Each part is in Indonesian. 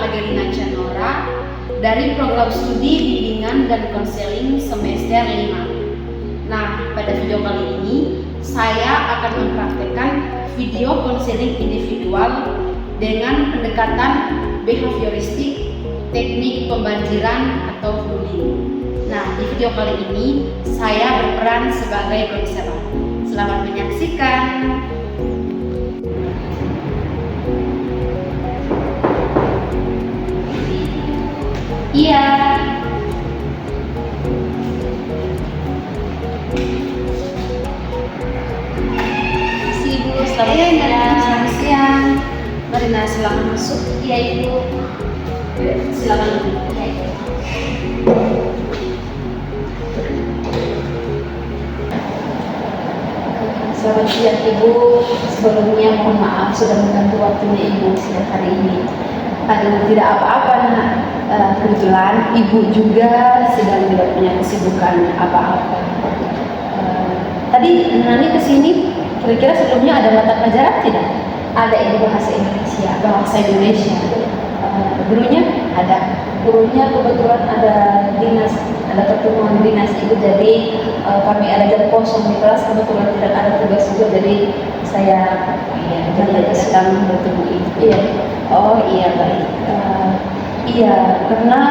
Angelina Canora dari program studi bimbingan dan konseling semester 5. Nah, pada video kali ini saya akan mempraktekkan video konseling individual dengan pendekatan behavioristik, teknik pembanjiran atau bullying. Nah, di video kali ini saya berperan sebagai konselor. Selamat menyaksikan. Iya. Ibu, selamat siang. Marina, silakan masuk. Iya, Ibu. Silakan. Iya, Ibu. Selamat siang Ibu. Sebelumnya mohon maaf sudah mengganggu waktunya Ibu siang hari ini. Aduh, tidak apa-apa nak. Kebetulan Ibu juga sedang tidak punya kesibukan apa-apa. Tadi Nani kesini, kira-kira sebelumnya ada mata pelajaran tidak? Ada Ibu bahasa Indonesia. Bahasa Indonesia. Gurunya ada. Gurunya kebetulan ada dinas, ada pertemuan dinas Ibu, jadi kami ada jam kosong di kelas, kebetulan tidak ada tugas juga, jadi saya datang bertemu Ibu. Iya. Oh iya, baik. Iya, karena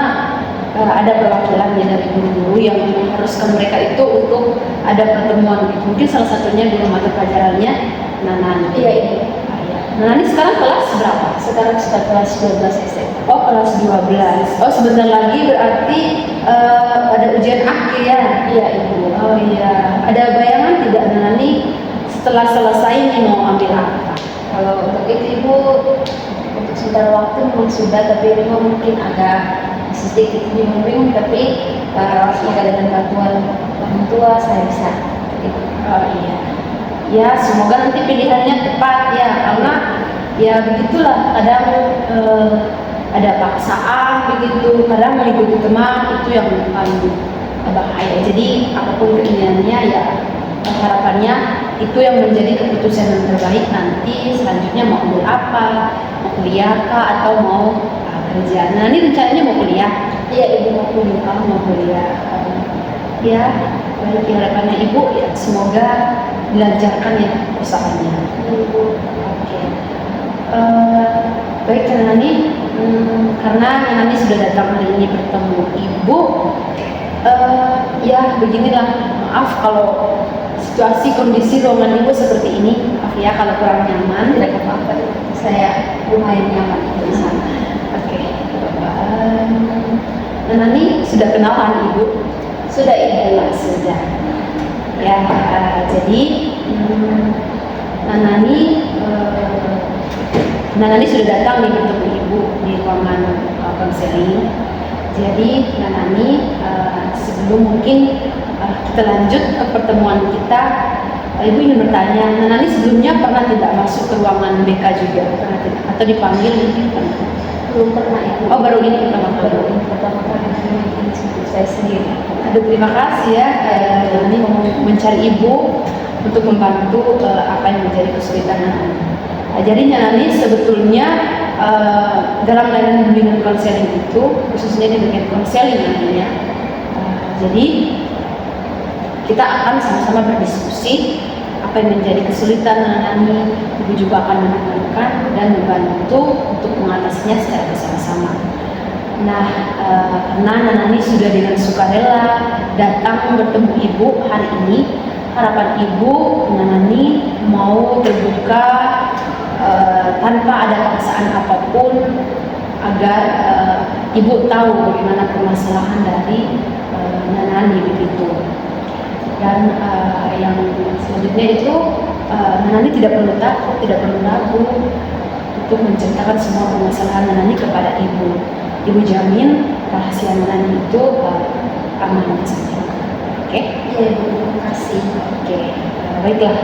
ada perwakilan dari guru-guru yang mengharuskan mereka itu untuk ada pertemuan gitu. Mungkin salah satunya guru mata pelajarannya Nanan. Iya, Ibu. Nanan ini sekarang kelas berapa? Sekarang sudah kelas 12 SMA. Oh, kelas 12. Oh, sebentar lagi berarti ada ujian akhir ya? Iya, Ibu. Oh iya. Ada bayangan tidak Nanan ini setelah selesai ini mau ambil apa? Kalau untuk itu Ibu, untuk sementara waktu memang sudah, tapi memang mungkin agak sedikit bingung, tapi semoga dengan bantuan orang tua saya bisa. Oh iya. Ya, semoga nanti pilihannya tepat ya, karena ya begitulah, kadang ada paksaan begitu, kadang mengikuti teman itu yang paling bahaya. Jadi apapun keinginannya ya harapannya itu yang menjadi keputusan yang terbaik nanti selanjutnya mau ambil apa, mau kuliah kah atau mau kerja. Nah ini rencananya mau kuliah. Iya, Ibu mau kuliah. Mau kuliah. Ya, baik, harapannya Ibu ya semoga dilancarkan ya usahanya. Ibu. Oke. Baik Nani, karena Nani sudah datang hari ini bertemu Ibu. Ya beginilah, maaf kalau situasi kondisi ruangan Ibu seperti ini. Maaf ya kalau kurang nyaman. Tidak apa-apa, saya lumayan nyaman di sana. Oke. Nani sudah kenalan Ibu? Sudah, Ibu. Sudah. Ya, jadi Nani sudah datang nih bertemu Ibu di ruangan konseling. Jadi Nani, sebelum mungkin kita lanjut ke pertemuan kita, Ibu ingin bertanya, Nani sebelumnya pernah tidak masuk ke ruangan BK juga? Pernah tidak? Atau dipanggil mungkin? Belum pernah, Ibu. Oh, baru ini pertama kali. Pertama kali ini saya sendiri. Aduh, terima kasih ya, Nani mau mencari Ibu untuk membantu apa yang menjadi kesulitan Nani. Jadi Nani sebetulnya dalam layanan bimbingan konseling itu, khususnya di bagian konseling namanya. Jadi kita akan sama-sama berdiskusi apa yang menjadi kesulitan Nani. Ibu juga akan mendengarkan dan membantu untuk mengatasinya secara bersama-sama. Nah, karena Nani sudah dengan sukarela datang bertemu Ibu hari ini, harapan Ibu Nani mau terbuka tanpa ada paksaan apapun agar Ibu tahu bagaimana permasalahan dari Nani begitu. Dan yang selanjutnya itu Nani tidak perlu takut, tidak perlu ragu untuk menceritakan semua permasalahan Nani kepada Ibu. Ibu jamin rahasia Nani itu aman saja. Oke? Iya, Ibu. Terima kasih. Oke. Baiklah.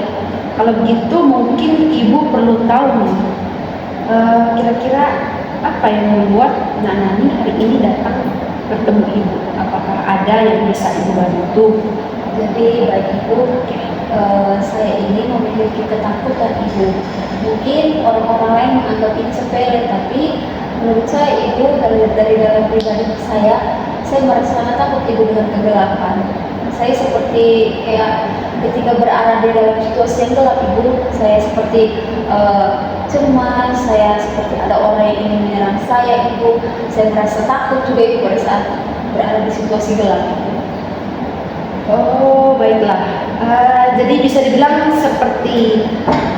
Kalau begitu mungkin Ibu perlu tahu nih, kira-kira apa yang membuat Nani hari ini datang bertemu Ibu? Apakah ada yang bisa Ibu bantu? Jadi bagi Ibu, saya ini memiliki ketakutan Ibu. Mungkin orang-orang lain menganggap ini sepele, tapi Menurut saya ibu dari dalam pribadi saya merasa sangat takut ibu dengan kegelapan. Saya seperti kayak ketika berada di dalam situasi yang gelap ibu, saya seperti cemas, saya seperti ada orang yang ingin menyerang saya ibu. Saya merasa takut juga ibu pada saat berada di situasi gelap. Oh, baiklah. Jadi bisa dibilang seperti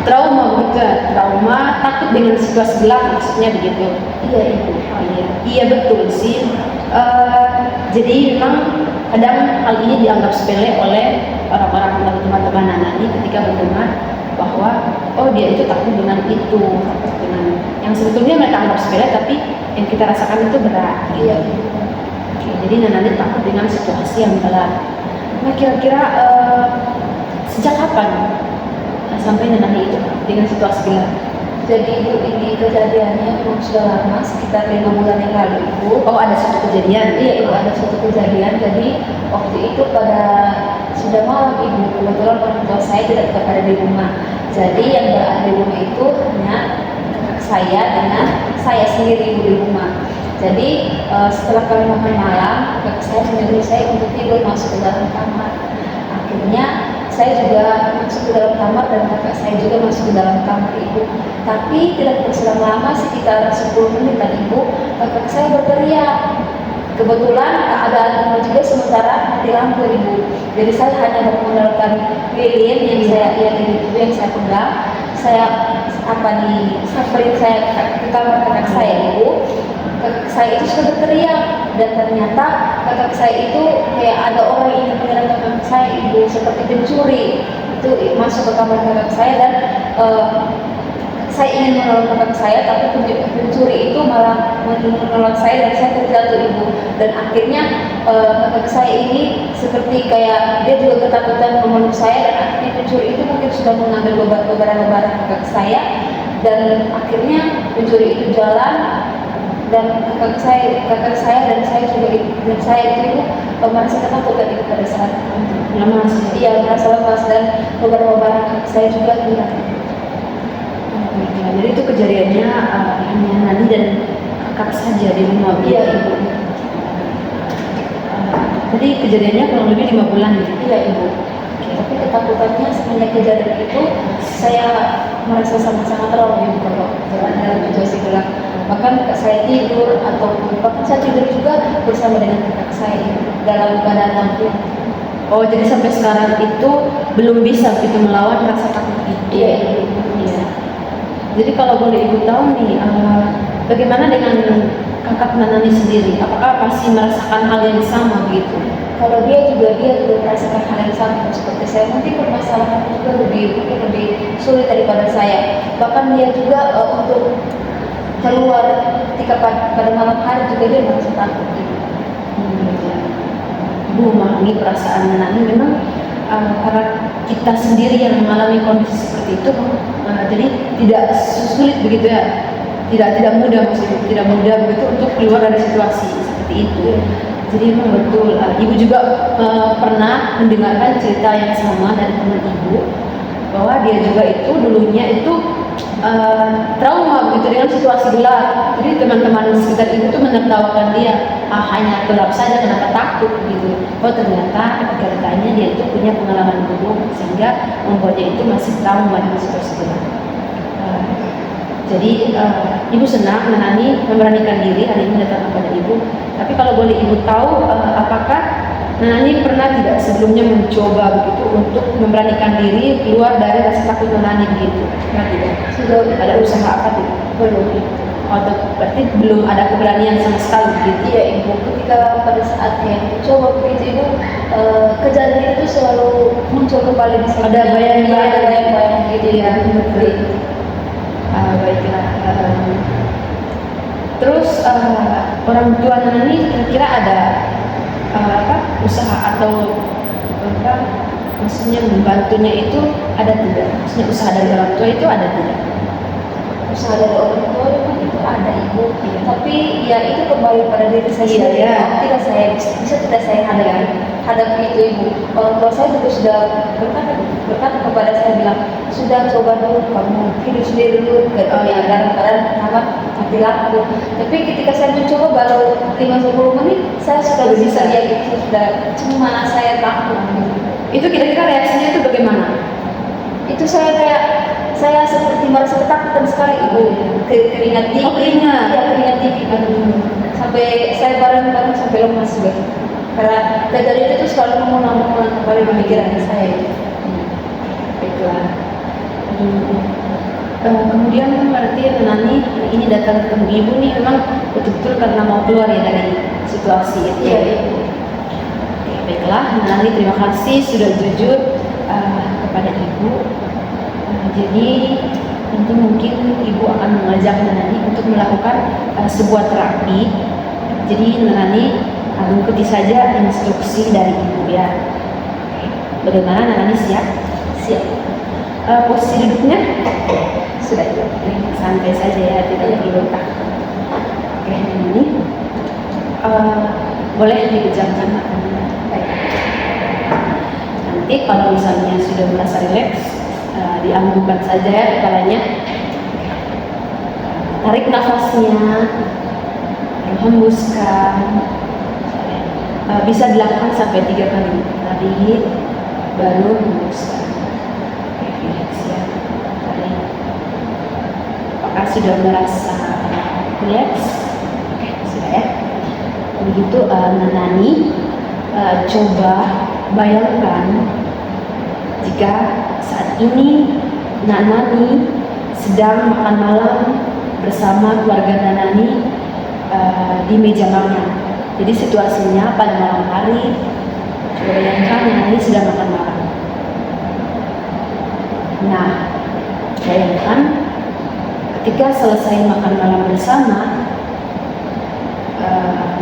trauma begitu ya? Trauma, takut dengan situasi gelap maksudnya begitu. Iya ibu. Oh, iya betul sih. Jadi memang kadang hal ini dianggap sepele oleh orang-orang atau teman-teman Nanani ketika mendengar bahwa oh dia itu takut dengan itu, takut dengan yang sebetulnya mereka anggap sepele tapi yang kita rasakan itu berat. Gitu. Iya. Oke, jadi Nanani takut dengan situasi yang gelap. Nah kira-kira sejak kapan sampai Nanani itu dengan situasi gelap? Jadi ibu ini kejadiannya memang sudah lama, sekitar 5 bulan yang lalu ibu. Oh ada satu kejadian? Iya ibu, ada suatu kejadian. Jadi waktu itu pada sudah malam ibu, kebetulan orang tua saya tidak berada di rumah. Jadi yang berada di rumah itu hanya kakak saya dengan saya sendiri ibu di rumah. Jadi setelah kami makan malam, kakak saya menyuruh saya untuk tidur masuk ke dalam kamar. Akhirnya saya juga masuk ke dalam kamar dan kakak saya juga masuk ke dalam kamar ibu. Tapi tidak berselang lama, sekitar 10 menit ibu, kakak saya berteriak. Kebetulan keadaan rumah juga sementara mati lampu ibu. Jadi saya hanya mengandalkan lilin yang saya pegang. Saya samperin saya ke kamar kakak saya ibu. Kakak saya itu sudah berteriak dan ternyata kakak saya itu kayak ada orang yang menyerang kakak saya ibu seperti pencuri itu masuk ke kamar kakak saya dan saya ingin menolong kakak saya tapi pencuri itu malah menolong saya dan saya terjatuh ibu dan akhirnya kakak saya ini seperti kayak dia juga ketakutan memeluk saya dan akhirnya pencuri itu mungkin sudah mengambil beberapa barang kakak saya dan akhirnya pencuri itu jalan dan kakak saya dan saya juga dan saya itu merasa ketakutan itu pada saat itu. Lemas. Iya merasa lemas dan beberapa barang kakak saya juga hilang. Jadi itu kejadiannya hanya Nani dan kakak saja di rumah. Iya ibu. Jadi kejadiannya kurang lebih 5 bulan gitu. Iya ibu. Tapi ketakutannya semenjak kejadian itu saya merasa sangat-sangat trauma ibu kalau dalam situasi gelap. Bahkan kakak saya tidur atau bahkan saya tidur juga bersama dengan kakak saya dalam keadaan lampu. Oh jadi sampai sekarang itu belum bisa gitu melawan rasa takut itu. Iya ibu. Iya. Jadi kalau boleh ibu tahu nih, bagaimana dengan kakak Nanani sendiri? Apakah masih merasakan hal yang sama begitu? Kalau dia juga merasakan hal yang sama seperti saya. Mungkin permasalahan juga lebih sulit daripada saya. Bahkan dia juga untuk keluar ketika pada malam hari juga dia merasa takut. Ibu memahami perasaan Nanani memang karena kita sendiri yang mengalami kondisi seperti itu, jadi tidak sulit begitu ya, tidak mudah maksudnya, tidak mudah begitu untuk keluar dari situasi seperti itu. Jadi memang betul, ibu juga pernah mendengarkan cerita yang sama dari teman ibu bahwa dia juga itu dulunya itu trauma begitu dengan situasi gelap. Jadi teman-teman sekitar ibu tuh menertawakan dia, hanya gelap saja kenapa takut gitu. Oh ternyata ketika ditanya dia itu punya pengalaman buruk sehingga membuatnya itu masih trauma dengan situasi gelap. Jadi ibu senang Nanani memberanikan diri hari ini datang kepada ibu. Tapi kalau boleh ibu tahu, apakah Nanani pernah tidak sebelumnya mencoba begitu untuk memberanikan diri keluar dari rasa takut Nanani begitu? Pernah tidak? Sudah Ada usaha apa tidak? belum. Atau berarti belum ada keberanian sama sekali begitu? Iya ibu, ketika pada saat yang coba begitu ibu, kejadian itu selalu muncul kembali di sana. Ada bayang-bayang gitu ya. Baiklah. Terus orang tua Nanani kira-kira ada usaha atau maksudnya membantunya itu ada tidak? Maksudnya usaha dari orang tua itu ada tidak? Usaha dari orang tua memang itu ada ibu, tapi ya itu kembali pada diri saya sendiri. Iya. Tidak bisa tidak saya hadapi itu ibu. Orang tua saya juga sudah berkata kepada saya bilang, sudah coba dulu kamu hidup sendiri dulu, katanya dalam keadaan amat mati lampu. Tapi ketika saya mencoba baru 5-10 menit, saya sudah bisa lihat itu sudah, cuma saya takut. Itu kira-kira reaksinya itu bagaimana? Itu saya seperti merasa ketakutan sekali ibu, keringat dingin. Oh, keringat. Ya, keringat dingin. Sampai saya bareng-bareng sampai lemas juga. Karena kejadian itu selalu mengulang-ulang kembali pemikiran saya. Baiklah. Kemudian berarti Nani ini datang ketemu ibu nih memang betul-betul karena mau keluar ya dari situasi itu. Iya, iya. Oke, baiklah, Nani terima kasih sudah jujur kepada ibu. Jadi nanti mungkin ibu akan mengajak Nani untuk melakukan sebuah terapi. Jadi Nani ikuti saja instruksi dari ibu ya. Oke. Bagaimana Nani siap? Siap. Posisi duduknya Sudah. santai saja ya, tidak perlu takut. Oke, ini boleh dipejamkan matanya. Baik. Nanti kalau misalnya sudah merasa rileks, dianggukkan saja ya kepalanya. Tarik nafasnya, hembuskan. Bisa dilakukan sampai 3 kali. Tarik, baru hembuskan. Oke, rileks ya. Tarik. Apakah sudah merasa rileks? Oke, sudah ya. Begitu Nani, coba bayangkan jika saat ini Nani sedang makan malam bersama keluarga Nani di meja makan. Jadi situasinya pada malam hari, coba bayangkan Nani sedang makan malam. Nah, bayangkan ketika selesai makan malam bersama,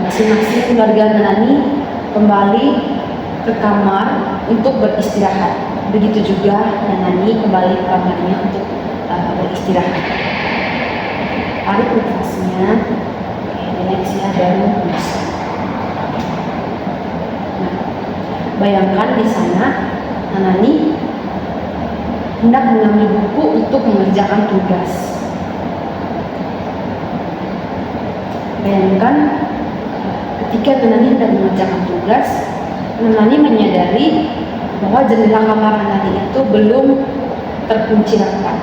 masing-masing keluarga Nani kembali ke kamar untuk beristirahat. Begitu juga Nani kembali ke kamarnya untuk beristirahat. Tarik nafasnya, rileks ya, baru hembuskan. Nah, bayangkan di sana Nani hendak mengambil buku untuk mengerjakan tugas. Bayangkan ketika Nani hendak mengerjakan tugas, Nani menyadari bahwa jendela kamar Nani itu belum terkunci rapat.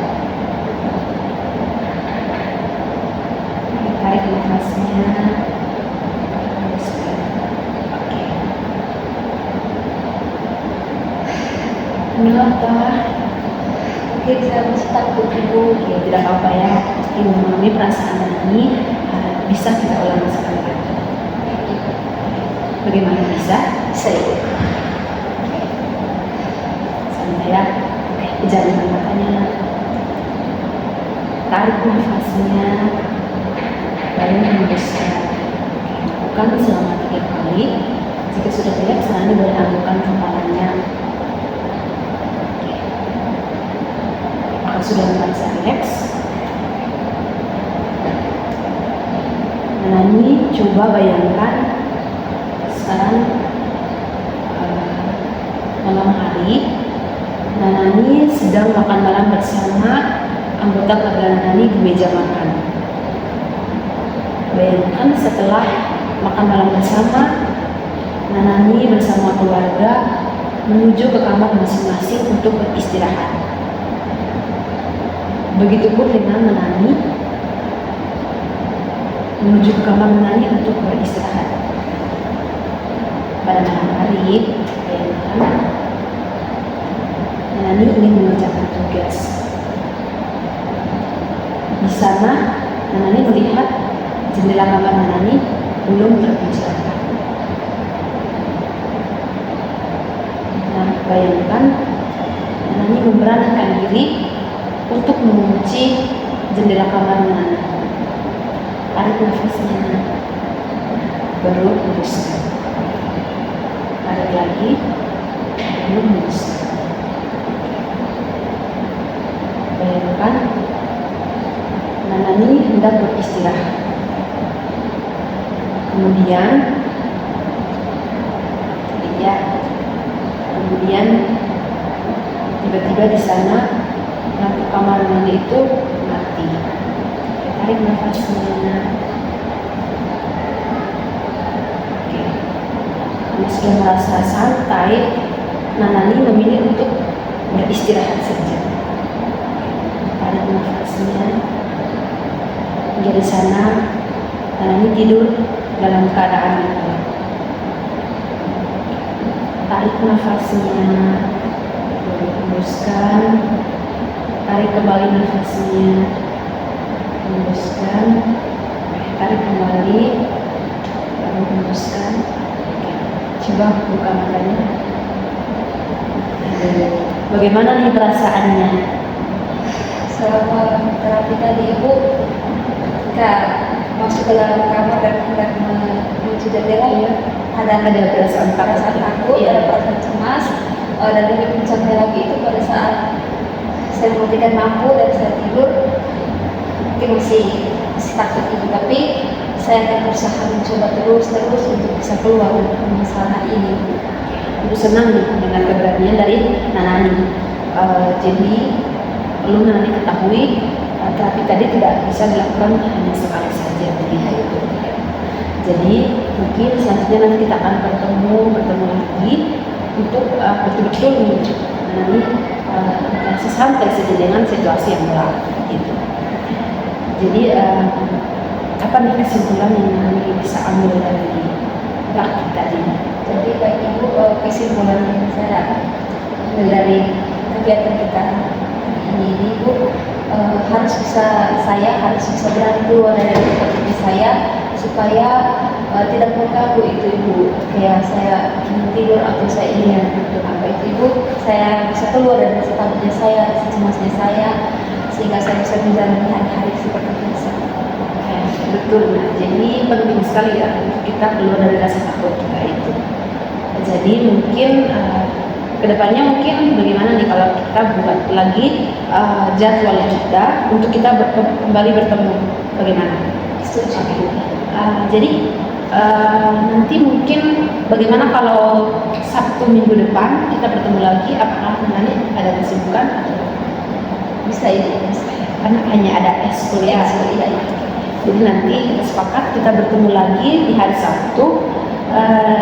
Tarik nafasnya. Oke. Kenapa? Oke, saya masih takut ibu. Oke, tidak apa-apa ya. Ibu memahami perasaan Nani. Bisa kita ulang sekali lagi. Bagaimana bisa? Saya. Santai ya. Oke, pejamkan matanya. Tarik nafasnya. Lalu hembuskan. Lakukan selama 3 kali. Jika sudah rileks, Nani boleh anggukkan kepalanya. Apakah sudah merasa rileks? Nani coba bayangkan sekarang malam hari, Nani sedang makan malam bersama anggota keluarga Nani di meja makan. Bayangkan setelah makan malam bersama, Nani bersama keluarga menuju ke kamar masing-masing untuk beristirahat. Begitupun dengan Nani menuju ke kamar Nani untuk beristirahat. Pada malam hari, bayangkan Nani ingin mengerjakan tugas. Di sana, Nani melihat jendela kamar Nani belum terkunci rapat. Nah, bayangkan Nani memberanikan diri untuk mengunci jendela kamar Nani. Tarik nafasnya, baru hembuskan. Tarik lagi, baru hembuskan. Bayangkan Nani hendak beristirahat. Kemudian juga di sana lampu kamar mandi itu mati. Tarik nafasnya. Oke. Karena sudah merasa santai, Nanani memilih untuk beristirahat saja. Tarik nafasnya. Hingga di sana Nanani tidur dalam keadaan itu. Tarik nafasnya, hembuskan, tarik kembali nafasnya, hembuskan, tarik kembali, lalu hembuskan. Coba buka matanya. Bagaimana nih perasaannya? Selama terapi tadi Ibu, ketika masuk ke dalam kamar dan hendak menuju jendela ya, ada perasaan takut, Iya. ada perasaan cemas, dan lebih puncaknya lagi itu pada saat saya mematikan lampu dan saya tidur, mungkin masih takut itu, tapi saya akan berusaha mencoba terus untuk bisa keluar dari permasalahan ini. Aku senang dengan keberanian dari Nanani. Jadi perlu Nanani ketahui, terapi tadi tidak bisa dilakukan hanya sekali saja begitu. Jadi mungkin selanjutnya nanti kita akan bertemu lagi untuk betul-betul Nanani merasa santai saja dengan situasi yang berlaku. Gitu. Jadi apa nih kesimpulan yang Nanani bisa ambil dari praktik tadi? Jadi baik Ibu, kesimpulan yang saya ambil dari kegiatan kita ini Ibu, saya harus bisa berani keluar dari tempat saya supaya tidak mengganggu itu Ibu. Kayak saya ingin tidur atau saya ingin apa itu Ibu, saya bisa keluar dari rasa takutnya saya, rasa cemasnya saya, sehingga saya bisa menjalani hari-hari seperti biasa. Betul, nah, jadi penting sekali ya untuk kita keluar dari rasa takut kita itu. Jadi mungkin kedepannya mungkin bagaimana nih kalau kita buat lagi jadwal kita untuk kita kembali bertemu, bagaimana? Setuju. Jadi nanti mungkin bagaimana kalau Sabtu minggu depan kita bertemu lagi, apakah nanti ada kesibukan? Bisa Ibu, bisa. Karena hanya ada eskul ya. Jadi nanti kita sepakat kita bertemu lagi di hari Sabtu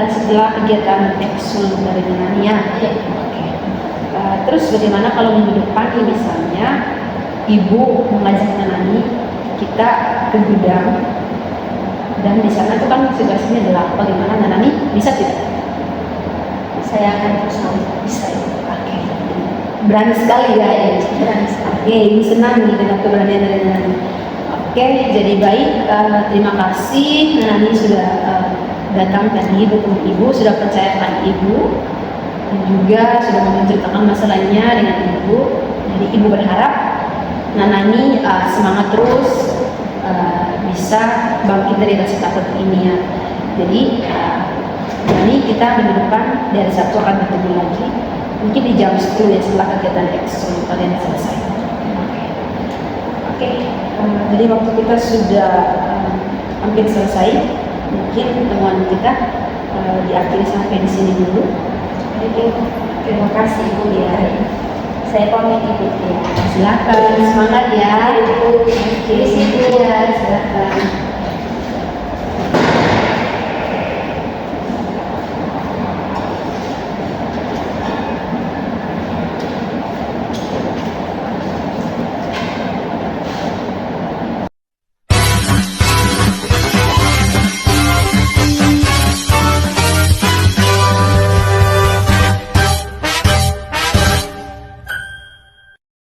setelah kegiatan ekskul dari Nanania. Oke. Terus bagaimana kalau minggu depan misalnya Ibu mengajak Nanani kita ke gudang, dan di sana itu kan situasinya adalah bagaimana Nanani bisa tidak? Saya akan berusaha bisa Ibu. Oke. Berani sekali ya ini. Berani sekali. Oke, ini senang nih dengan keberanian dari Nanani. Oke, jadi baik. Terima kasih Nanani sudah datang tadi bertemu Ibu, sudah percayakan Ibu, dan juga sudah menceritakan masalahnya dengan Ibu. Jadi Ibu berharap Nanani semangat terus, bisa bangkit dari rasa takut ini ya. Jadi Nanani kita minggu depan dari Sabtu akan bertemu lagi, mungkin di jam 10 ya setelah kegiatan ekskul kalian selesai. Oke, jadi waktu kita sudah hampir selesai. Mungkin pertemuan kita diakhiri sampai di sini dulu. Oke, terima kasih Ibu ya. Saya pamit Ibu ya. Silakan, semangat ya. Ibu, Oke, ya, silakan.